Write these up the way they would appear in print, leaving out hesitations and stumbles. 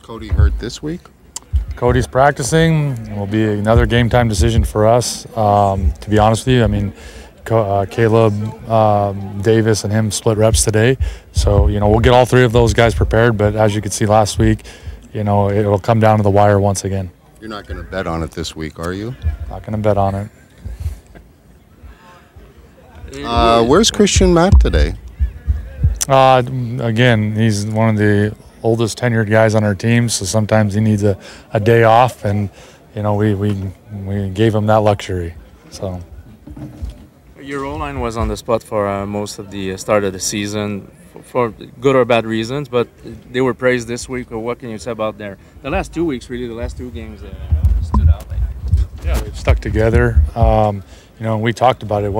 Cody hurt this week? Cody's practicing. It will be another game time decision for us. To be honest with you, I mean, Caleb, Davis, and him split reps today. So, we'll get all three of those guys prepared. But as you could see last week, it'll come down to the wire once again. You're not going to bet on it this week, are you? Not going to bet on it. Where's Christian Matt today? Again, he's one of the oldest tenured guys on our team, so sometimes he needs a day off, and we gave him that luxury. So your O-line was on the spot for most of the start of the season for good or bad reasons, but they were praised this week. What can you say about the last 2 weeks, really, the last two games stood out? Yeah, they've stuck together. We talked about it.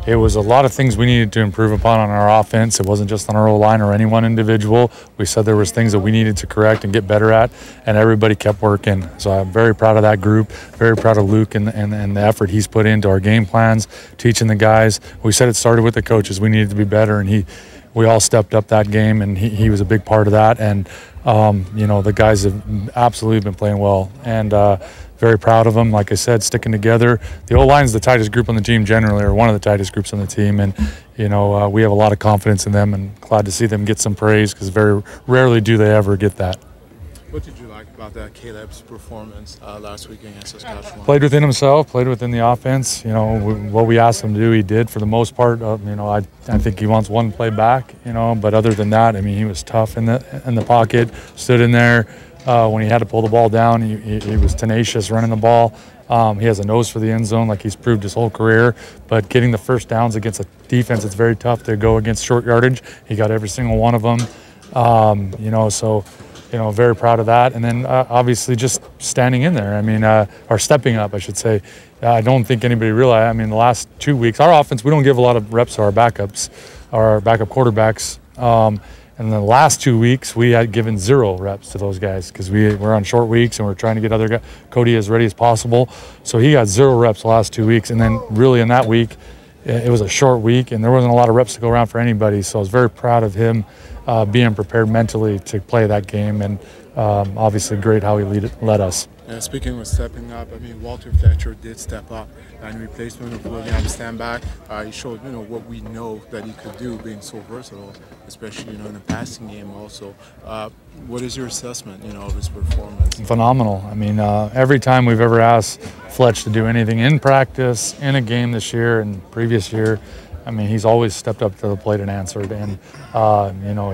It was a lot of things we needed to improve upon on our offense. It wasn't just on our O-line or any one individual. We said there was things that we needed to correct and get better at, and everybody kept working. So I'm very proud of that group, very proud of Luke and the effort he's put into our game plans, teaching the guys. We said it started with the coaches. We needed to be better, and we all stepped up that game, and he was a big part of that. And, the guys have absolutely been playing well. And very proud of them. Like I said, sticking together. The O-line is the tightest group on the team generally, or one of the tightest groups on the team. And, we have a lot of confidence in them, and glad to see them get some praise, because very rarely do they ever get that. What did you like about that Caleb's performance last week against Saskatchewan? Played within himself, played within the offense. What we asked him to do, he did for the most part. I think he wants one play back, but other than that, I mean, he was tough in the pocket, stood in there. When he had to pull the ball down, he was tenacious running the ball. He has a nose for the end zone like he's proved his whole career. But getting the first downs against a defense, it's very tough to go against short yardage. He got every single one of them. Very proud of that. And then obviously just standing in there. I mean, or stepping up, I should say. I don't think anybody realized. I mean, the last 2 weeks, our offense, we don't give a lot of reps to our backups, our backup quarterbacks. And the last 2 weeks, we had given 0 reps to those guys, because we're on short weeks and we're trying to get other guys, Cody, as ready as possible. So he got 0 reps the last 2 weeks. And then really in that week, it was a short week and there wasn't a lot of reps to go around for anybody. So I was very proud of him being prepared mentally to play that game. And obviously great how he led us. Speaking of stepping up, I mean, Walter Fletcher did step up in replacement of William Stanback. He showed, what we know that he could do, being so versatile, especially, in the passing game also. What is your assessment, of his performance? Phenomenal. I mean, every time we've ever asked Fletch to do anything in practice, in a game this year and previous year, I mean, he's always stepped up to the plate and answered. And,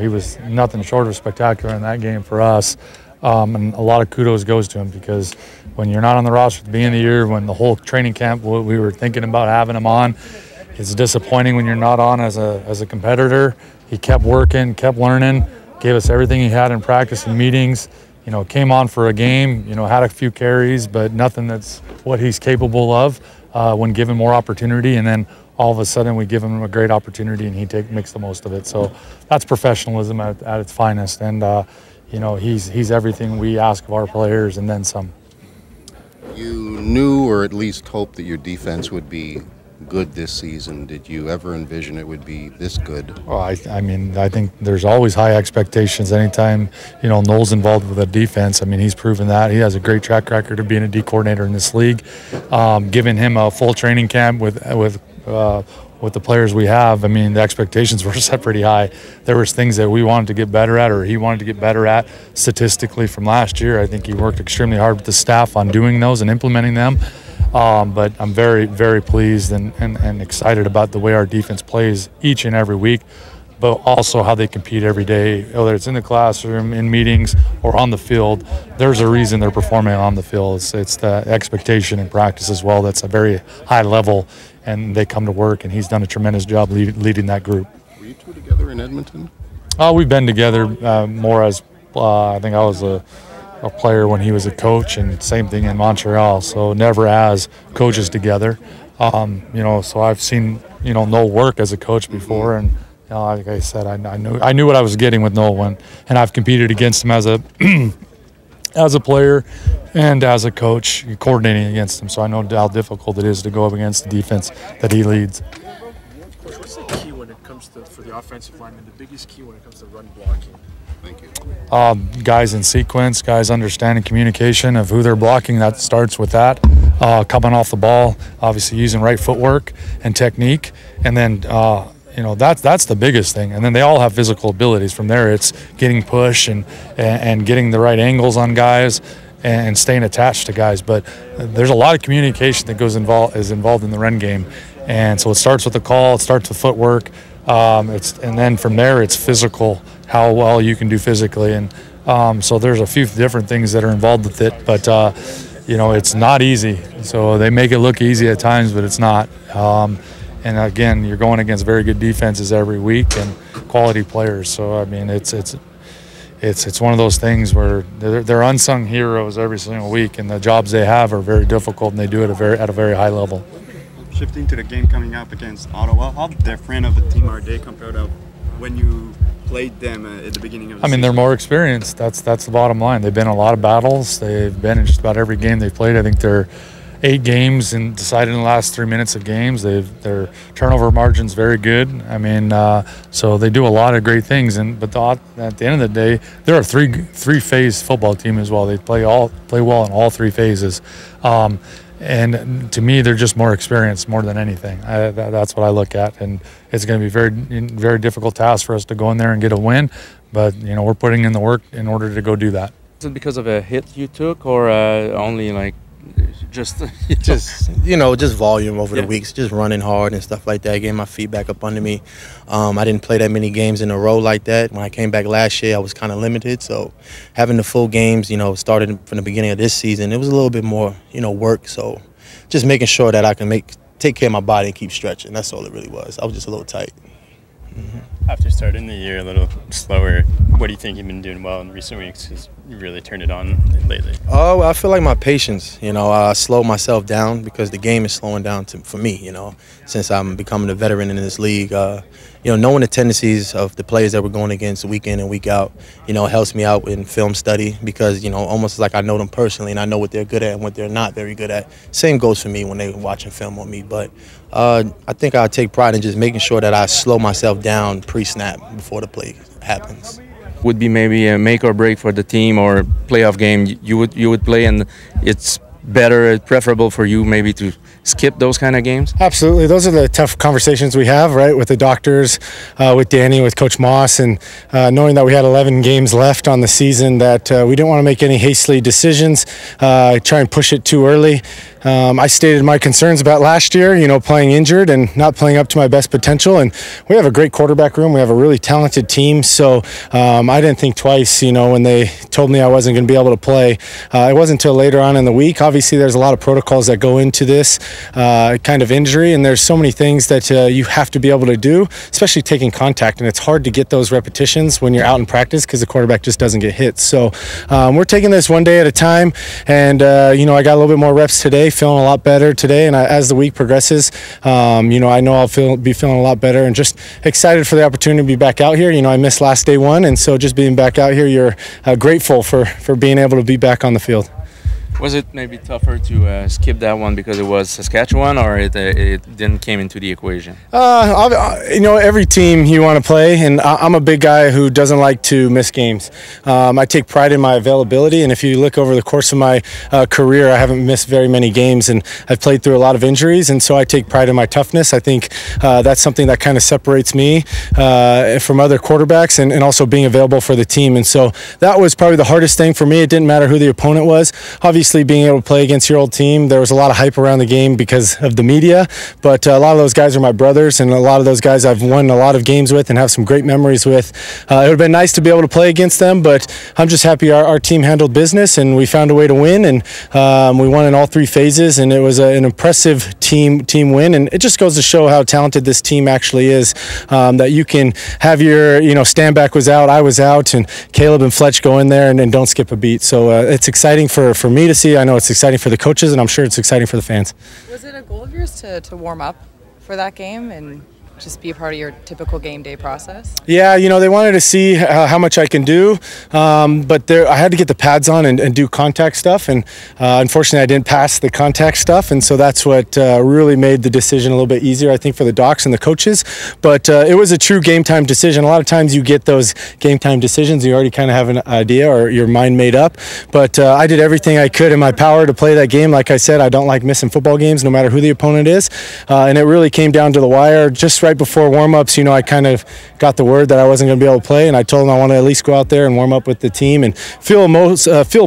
he was nothing short of spectacular in that game for us. And a lot of kudos goes to him, because when you're not on the roster at the beginning of the year, when the whole training camp we were thinking about having him on, it's disappointing when you're not on as a competitor. He kept working, kept learning, gave us everything he had in practice and meetings. Came on for a game, had a few carries, but nothing that's what he's capable of when given more opportunity. And then all of a sudden we give him a great opportunity and he makes the most of it. So that's professionalism at its finest. And he's everything we ask of our players and then some. You knew, or at least hoped, that your defense would be good this season. Did you ever envision it would be this good? Well, I think there's always high expectations anytime, Noel's involved with a defense. I mean, he's proven that. He has a great track record of being a D coordinator in this league. Giving him a full training camp with the players we have, I mean, the expectations were set pretty high. There was things that we wanted to get better at, or he wanted to get better at statistically from last year. I think he worked extremely hard with the staff on doing those and implementing them. But I'm very, very pleased and excited about the way our defense plays each and every week, but also how they compete every day, whether it's in the classroom, in meetings, or on the field. There's a reason they're performing on the field. It's the expectation in practice as well. That's a very high level, and they come to work, and he's done a tremendous job leading that group. Were you two together in Edmonton? We've been together more as I think I was a player when he was a coach, and same thing in Montreal. So never as coaches together. So I've seen Noel work as a coach before, and like I said, I knew what I was getting with Noel, and I've competed against him as a as a player and as a coach, coordinating against him. So I know how difficult it is to go up against the defense that he leads. What's the key when it comes to, for the offensive lineman, the biggest key when it comes to run blocking? Thank you. Guys in sequence, guys understanding communication of who they're blocking. That starts with that. Coming off the ball, obviously using right footwork and technique. And then, that's the biggest thing. And then they all have physical abilities. From there, it's getting push and getting the right angles on guys and staying attached to guys. But there's a lot of communication that is involved in the run game. And so it starts with the call, it starts with footwork. And then from there, it's physical, how well you can do physically. And so there's a few different things that are involved with it. But, it's not easy. So they make it look easy at times, but it's not. And again, you're going against very good defenses every week and quality players. So I mean, it's one of those things where they're unsung heroes every single week, and the jobs they have are very difficult, and they do it at a very high level. Shifting to the game coming up against Ottawa, how different of a team are they compared to when you played them at the beginning of the season? They're more experienced. That's the bottom line. They've been in a lot of battles. They've been in just about every game they've played. I think they're 8 games and decided in the last 3 minutes of games. Their turnover margin's very good. So they do a lot of great things. But at the end of the day, they're a three-phase football team as well. They play well in all 3 phases. And to me, they're just more experienced more than anything. That's what I look at. And it's going to be very difficult task for us to go in there and get a win. But, we're putting in the work in order to go do that. Is it because of a hit you took, or only like just volume over the weeks, just running hard and stuff like that, getting my feet back up under me. I didn't play that many games in a row like that. When I came back last year, I was kind of limited. So having the full games, started from the beginning of this season, it was a little bit more, work. So just making sure that I can take care of my body and keep stretching. That's all it really was. I was just a little tight. After starting the year a little slower, what do you think you've been doing well in recent weeks? Because you really turned it on lately. Oh, I feel like my patience. I slowed myself down because the game is slowing down for me. Since I'm becoming a veteran in this league. Knowing the tendencies of the players that we're going against week in and week out, helps me out in film study because, almost like I know them personally and I know what they're good at and what they're not very good at. Same goes for me when they're watching film on me. But I think I take pride in just making sure that I slow myself down pre-snap before the play happens. Would be maybe a make or break for the team or playoff game you would play, and it's preferable for you maybe to skip those kind of games? Absolutely. Those are the tough conversations we have, right, with the doctors, with Danny, with Coach Maas, and knowing that we had 11 games left on the season, that we didn't want to make any hastily decisions, try and push it too early. I stated my concerns about last year, playing injured and not playing up to my best potential. And we have a great quarterback room. We have a really talented team. So I didn't think twice, when they told me I wasn't going to be able to play. It wasn't until later on in the week. Obviously, there's a lot of protocols that go into this kind of injury. And there's so many things that you have to be able to do, especially taking contact. And it's hard to get those repetitions when you're out in practice because the quarterback just doesn't get hit. So we're taking this one day at a time. And, I got a little bit more reps today. Feeling a lot better today, and as the week progresses, I know I'll be feeling a lot better, and just excited for the opportunity to be back out here. I missed last day 1, and so just being back out here, you're grateful for being able to be back on the field. Was it maybe tougher to skip that one because it was Saskatchewan, or it didn't came into the equation? Every team you want to play, and I'm a big guy who doesn't like to miss games. I take pride in my availability, and if you look over the course of my career, I haven't missed very many games, and I've played through a lot of injuries, and so I take pride in my toughness. I think that's something that kind of separates me from other quarterbacks, and also being available for the team. And so that was probably the hardest thing for me. It didn't matter who the opponent was. Obviously, being able to play against your old team, there was a lot of hype around the game because of the media, but a lot of those guys are my brothers, and a lot of those guys I've won a lot of games with and have some great memories with. It would have been nice to be able to play against them, but I'm just happy our team handled business and we found a way to win, and we won in all 3 phases, and it was an impressive team win, and it just goes to show how talented this team actually is, that you can have your, Stanback was out, I was out, and Caleb and Fletch go in there and don't skip a beat. So it's exciting for me to see. I know it's exciting for the coaches, and I'm sure it's exciting for the fans. Was it a goal of yours to warm up for that game? And just be a part of your typical game day process? Yeah, you know, they wanted to see how much I can do, but I had to get the pads on and do contact stuff, and unfortunately I didn't pass the contact stuff, and so that's what really made the decision a little bit easier, I think, for the docs and the coaches. But it was a true game time decision. A lot of times you get those game time decisions, you already kind of have an idea or your mind made up, but I did everything I could in my power to play that game. Like I said, I don't like missing football games no matter who the opponent is, and it really came down to the wire. Just right before warm-ups, you know, I kind of got the word that I wasn't going to be able to play, and I told them I want to at least go out there and warm up with the team and feel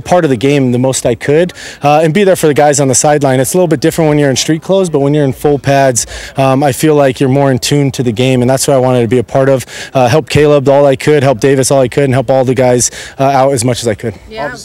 part of the game the most I could, and be there for the guys on the sideline. It's a little bit different when you're in street clothes, but when you're in full pads, I feel like you're more in tune to the game, and that's what I wanted to be a part of. Help Caleb all I could, help Davis all I could, and help all the guys out as much as I could. Yeah.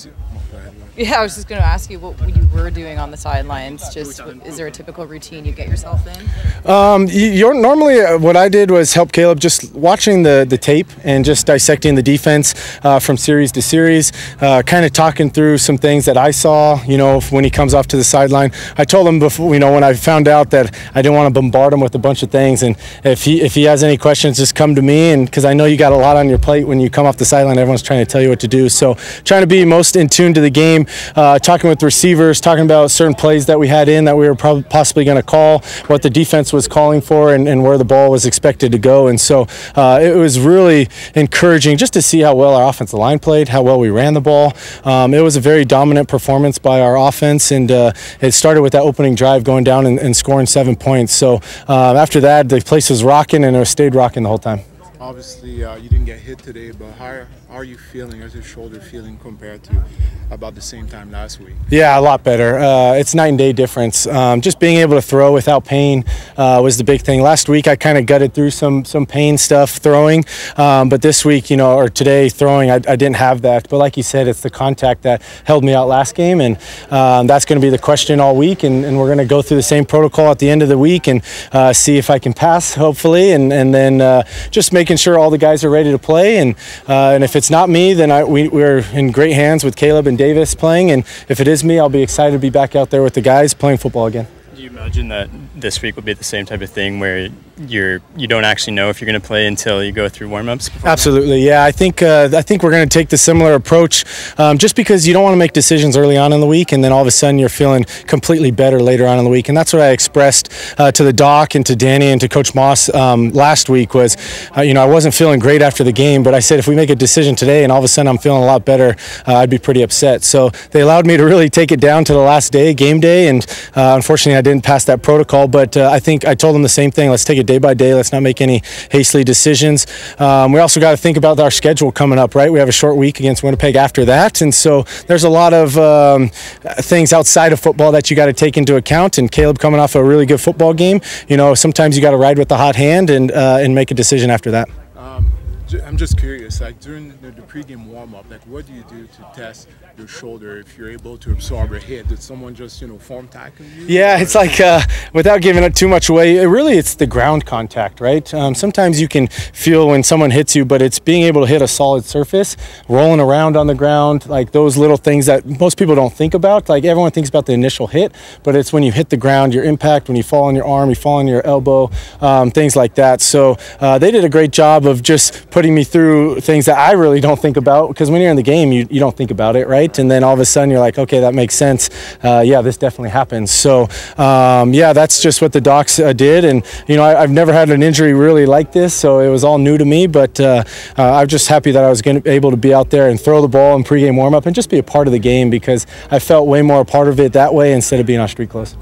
Yeah, I was just going to ask you what you were doing on the sidelines. Just, is there a typical routine you get yourself in? Normally, what I did was help Caleb just watching the tape and just dissecting the defense from series to series, kind of talking through some things that I saw, you know, when he comes off to the sideline. I told him before, you know, when I found out that I didn't want to bombard him with a bunch of things, and if he has any questions, just come to me, and because I know you got a lot on your plate when you come off the sideline, everyone's trying to tell you what to do. So trying to be most in tune to the game. Talking with receivers, talking about certain plays that we had in that we were possibly going to call, what the defense was calling for, and where the ball was expected to go. And so it was really encouraging just to see how well our offensive line played, how well we ran the ball. It was a very dominant performance by our offense, and it started with that opening drive going down and scoring 7 points. So after that, the place was rocking, and it stayed rocking the whole time. Obviously, you didn't get hit today, but how are you feeling? How's your shoulder feeling compared to about the same time last week? Yeah, a lot better. It's night and day difference. Just being able to throw without pain was the big thing. Last week, I kind of gutted through some pain stuff throwing, but this week, you know, or today throwing, I didn't have that. But like you said, it's the contact that held me out last game, and that's going to be the question all week, and we're going to go through the same protocol at the end of the week and see if I can pass, hopefully, and then just making sure all the guys are ready to play, and if it's not me, then we're in great hands with Caleb and Davis playing, and if it is me, I'll be excited to be back out there with the guys playing football again. Do you imagine that this week will be the same type of thing where you don't actually know if you're going to play until you go through warm-ups? Absolutely, yeah. I think we're going to take the similar approach, just because you don't want to make decisions early on in the week, and then all of a sudden you're feeling completely better later on in the week. And that's what I expressed to the doc and to Danny and to Coach Maas last week was, you know, I wasn't feeling great after the game, but I said if we make a decision today and all of a sudden I'm feeling a lot better, I'd be pretty upset. So they allowed me to really take it down to the last day, game day, and unfortunately I didn't pass that protocol, but I think I told them the same thing. Let's take it day by day. Let's not make any hastily decisions. We also got to think about our schedule coming up, right? We have a short week against Winnipeg after that, and so there's a lot of things outside of football that you got to take into account. And Caleb coming off a really good football game, you know, sometimes you got to ride with the hot hand and make a decision after that. I'm just curious, like during the pregame warm-up, like what do you do to test your shoulder if you're able to absorb a hit? Did someone just, you know, form tackle you? Yeah, it's like without giving it too much away, it's the ground contact, right? Sometimes you can feel when someone hits you, but it's being able to hit a solid surface, rolling around on the ground, like those little things that most people don't think about. Like everyone thinks about the initial hit, but it's when you hit the ground, your impact, when you fall on your arm, you fall on your elbow, things like that. So they did a great job of just putting me through things that I really don't think about, because when you're in the game, you don't think about it, right? And then all of a sudden you're like, okay, that makes sense. Yeah, this definitely happens. So yeah, that's just what the docs did. And, you know, I've never had an injury really like this, so it was all new to me, but I'm just happy that I was able to be out there and throw the ball in pregame warm-up and just be a part of the game, because I felt way more a part of it that way instead of being on street clothes.